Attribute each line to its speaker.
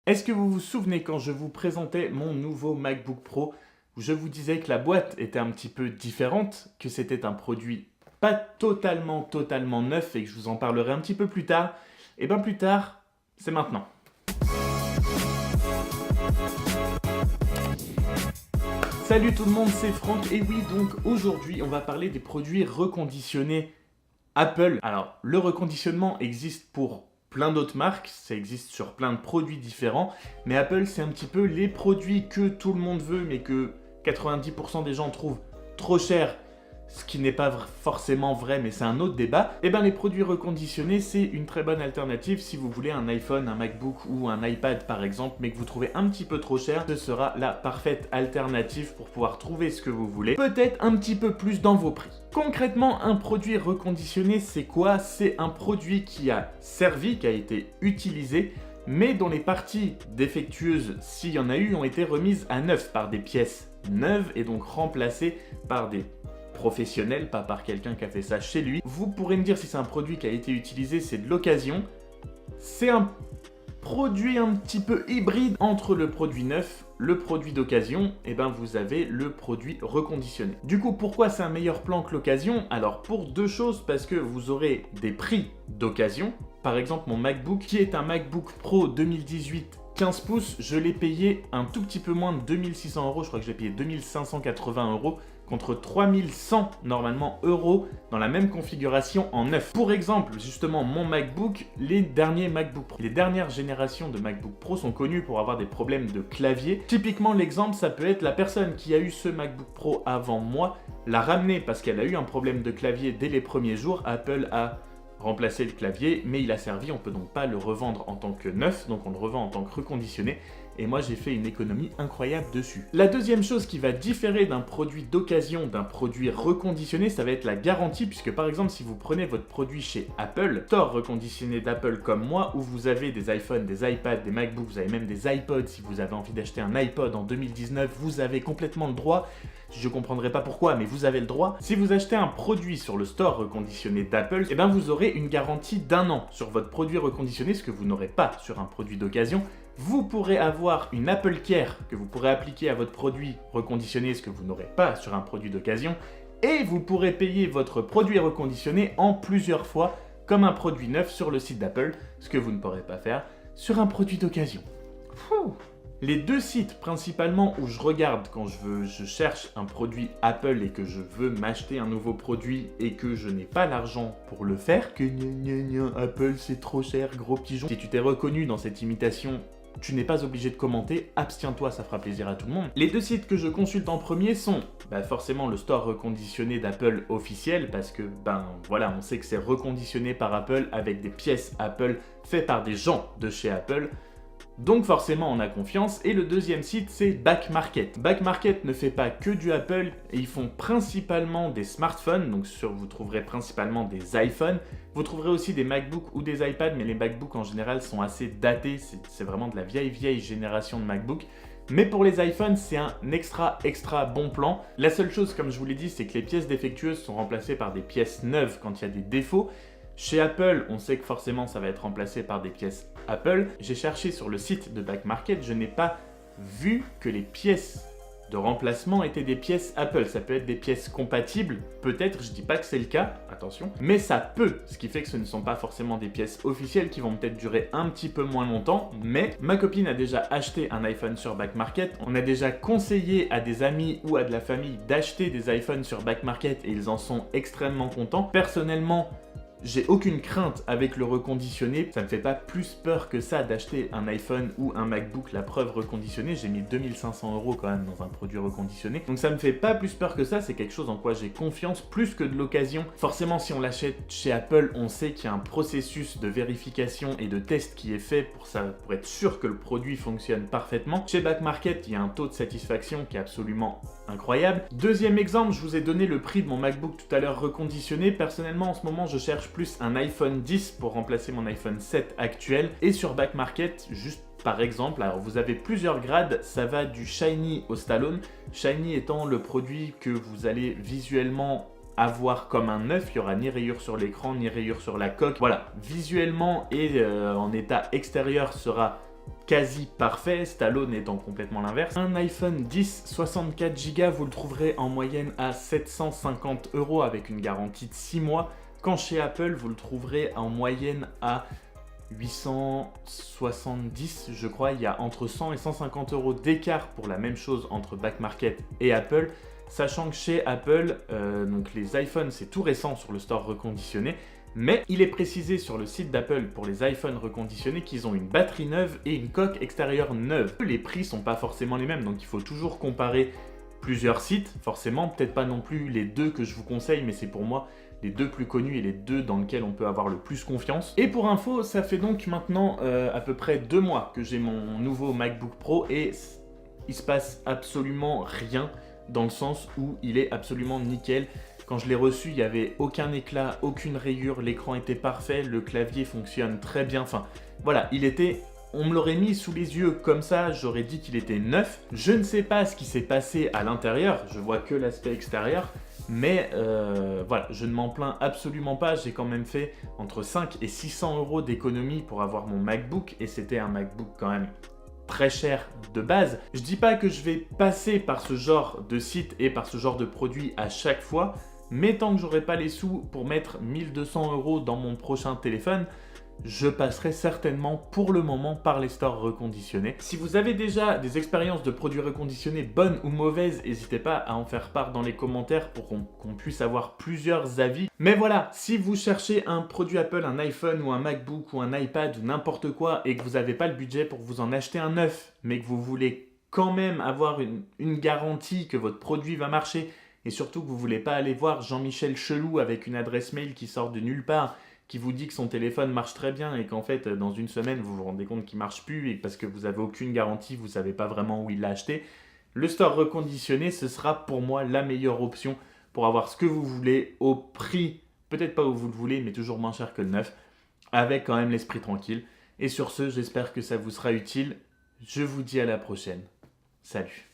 Speaker 1: Est-ce que vous vous souvenez quand je vous présentais mon nouveau MacBook Pro, où je vous disais que la boîte était un petit peu différente, que c'était un produit pas totalement neuf et que je vous en parlerai un petit peu plus tard? Et bien plus tard, c'est maintenant. Salut tout le monde, c'est Franck et oui, donc aujourd'hui on va parler des produits reconditionnés Apple. Alors le reconditionnement existe pour plein d'autres marques, ça existe sur plein de produits différents, mais Apple c'est un petit peu les produits que tout le monde veut mais que 90% des gens trouvent trop chers, ce qui n'est pas forcément vrai, mais c'est un autre débat. Et bien les produits reconditionnés, c'est une très bonne alternative si vous voulez un iPhone, un MacBook ou un iPad par exemple, mais que vous trouvez un petit peu trop cher, ce sera la parfaite alternative pour pouvoir trouver ce que vous voulez, peut-être un petit peu plus dans vos prix. Concrètement, un produit reconditionné, c'est quoi? C'est un produit qui a servi, qui a été utilisé, mais dont les parties défectueuses, s'il y en a eu, ont été remises à neuf par des pièces neuves et donc remplacées par des professionnel, pas par quelqu'un qui a fait ça chez lui. Vous pourrez me dire si c'est un produit qui a été utilisé, c'est de l'occasion. C'est un produit un petit peu hybride entre le produit neuf, le produit d'occasion, et ben vous avez le produit reconditionné. Du coup, pourquoi c'est un meilleur plan que l'occasion? Alors pour deux choses, parce que vous aurez des prix d'occasion. Par exemple, mon MacBook, qui est un MacBook Pro 2018 15 pouces, je l'ai payé un tout petit peu moins de 2600 €, je crois que je l'ai payé 2580 € contre 3100 normalement euros dans la même configuration en neuf. Pour exemple, justement, mon MacBook, les derniers MacBook Pro, les dernières générations de MacBook Pro sont connues pour avoir des problèmes de clavier. Typiquement, l'exemple, ça peut être la personne qui a eu ce MacBook Pro avant moi, l'a ramené parce qu'elle a eu un problème de clavier dès les premiers jours. Apple a remplacé le clavier, mais il a servi, on peut donc pas le revendre en tant que neuf, donc on le revend en tant que reconditionné. Et moi j'ai fait une économie incroyable dessus. La deuxième chose qui va différer d'un produit d'occasion, d'un produit reconditionné, ça va être la garantie, puisque par exemple si vous prenez votre produit chez Apple, store reconditionné d'Apple comme moi, où vous avez des iPhones, des iPads, des MacBooks, vous avez même des iPods, si vous avez envie d'acheter un iPod en 2019, vous avez complètement le droit. Je comprendrai pas pourquoi, mais vous avez le droit. Si vous achetez un produit sur le store reconditionné d'Apple, eh ben vous aurez une garantie d'1 an sur votre produit reconditionné, ce que vous n'aurez pas sur un produit d'occasion. Vous pourrez avoir une Apple Care que vous pourrez appliquer à votre produit reconditionné, ce que vous n'aurez pas sur un produit d'occasion. Et vous pourrez payer votre produit reconditionné en plusieurs fois comme un produit neuf sur le site d'Apple, ce que vous ne pourrez pas faire sur un produit d'occasion. Les deux sites principalement où je regarde quand je cherche un produit Apple et que je veux m'acheter un nouveau produit et que je n'ai pas l'argent pour le faire, que Apple c'est trop cher, gros pigeon. Si tu t'es reconnu dans cette imitation, tu n'es pas obligé de commenter, abstiens-toi, ça fera plaisir à tout le monde. Les deux sites que je consulte en premier sont forcément le store reconditionné d'Apple officiel, parce que voilà, on sait que c'est reconditionné par Apple avec des pièces Apple faites par des gens de chez Apple. Donc forcément on a confiance. Et le deuxième site c'est Back Market. Back Market ne fait pas que du Apple et ils font principalement des smartphones, donc vous trouverez principalement des iPhones. Vous trouverez aussi des MacBooks ou des iPads, mais les MacBooks en général sont assez datés, c'est vraiment de la vieille génération de MacBook. Mais pour les iPhones, c'est un extra bon plan. La seule chose, comme je vous l'ai dit, c'est que les pièces défectueuses sont remplacées par des pièces neuves quand il y a des défauts. Chez Apple, on sait que forcément ça va être remplacé par des pièces Apple. J'ai cherché sur le site de Back Market, je n'ai pas vu que les pièces de remplacement étaient des pièces Apple. Ça peut être des pièces compatibles, peut-être, je dis pas que c'est le cas, attention, mais ça peut, ce qui fait que ce ne sont pas forcément des pièces officielles qui vont peut-être durer un petit peu moins longtemps, mais ma copine a déjà acheté un iPhone sur Back Market, on a déjà conseillé à des amis ou à de la famille d'acheter des iPhones sur Back Market et ils en sont extrêmement contents. Personnellement, j'ai aucune crainte avec le reconditionné, ça me fait pas plus peur que ça d'acheter un iPhone ou un MacBook, la preuve reconditionné, j'ai mis 2500 € quand même dans un produit reconditionné, donc ça me fait pas plus peur que ça, c'est quelque chose en quoi j'ai confiance plus que de l'occasion. Forcément si on l'achète chez Apple, on sait qu'il y a un processus de vérification et de test qui est fait pour être sûr que le produit fonctionne parfaitement. Chez Back Market, il y a un taux de satisfaction qui est absolument incroyable. Deuxième exemple, je vous ai donné le prix de mon MacBook tout à l'heure reconditionné. Personnellement en ce moment je cherche plus un iPhone 10 pour remplacer mon iPhone 7 actuel. Et sur Back Market, juste par exemple, alors vous avez plusieurs grades, ça va du shiny au Stallone. Shiny étant le produit que vous allez visuellement avoir comme un neuf, il n'y aura ni rayures sur l'écran, ni rayures sur la coque. Voilà, visuellement et en état extérieur sera quasi parfait, Stallone étant complètement l'inverse. Un iPhone 10 64 Go, vous le trouverez en moyenne à 750 € avec une garantie de 6 mois. Quand chez Apple, vous le trouverez en moyenne à 870, je crois. Il y a entre 100 et 150 € d'écart pour la même chose entre Back Market et Apple. Sachant que chez Apple, donc les iPhones, c'est tout récent sur le store reconditionné. Mais il est précisé sur le site d'Apple pour les iPhones reconditionnés qu'ils ont une batterie neuve et une coque extérieure neuve. Les prix sont pas forcément les mêmes, donc il faut toujours comparer plusieurs sites. Forcément, peut-être pas non plus les deux que je vous conseille, mais c'est pour moi les deux plus connus et les deux dans lesquels on peut avoir le plus confiance. Et pour info, ça fait donc maintenant à peu près 2 mois que j'ai mon nouveau MacBook Pro et il se passe absolument rien dans le sens où il est absolument nickel. Quand je l'ai reçu, il n'y avait aucun éclat, aucune rayure, l'écran était parfait, le clavier fonctionne très bien. Enfin, voilà, on me l'aurait mis sous les yeux comme ça, j'aurais dit qu'il était neuf. Je ne sais pas ce qui s'est passé à l'intérieur, je vois que l'aspect extérieur. Mais voilà, je ne m'en plains absolument pas. J'ai quand même fait entre 5 et 600 € d'économie pour avoir mon MacBook. Et c'était un MacBook quand même très cher de base. Je dis pas que je vais passer par ce genre de site et par ce genre de produit à chaque fois. Mais tant que j'aurai pas les sous pour mettre 1200 € dans mon prochain téléphone, je passerai certainement pour le moment par les stores reconditionnés. Si vous avez déjà des expériences de produits reconditionnés, bonnes ou mauvaises, n'hésitez pas à en faire part dans les commentaires pour qu'on puisse avoir plusieurs avis. Mais voilà, si vous cherchez un produit Apple, un iPhone ou un MacBook ou un iPad ou n'importe quoi et que vous n'avez pas le budget pour vous en acheter un neuf, mais que vous voulez quand même avoir une garantie que votre produit va marcher et surtout que vous ne voulez pas aller voir Jean-Michel Chelou avec une adresse mail qui sort de nulle part qui vous dit que son téléphone marche très bien et qu'en fait, dans une semaine, vous vous rendez compte qu'il ne marche plus et parce que vous n'avez aucune garantie, vous ne savez pas vraiment où il l'a acheté, le store reconditionné, ce sera pour moi la meilleure option pour avoir ce que vous voulez au prix, peut-être pas où vous le voulez, mais toujours moins cher que le neuf, avec quand même l'esprit tranquille. Et sur ce, j'espère que ça vous sera utile. Je vous dis à la prochaine. Salut.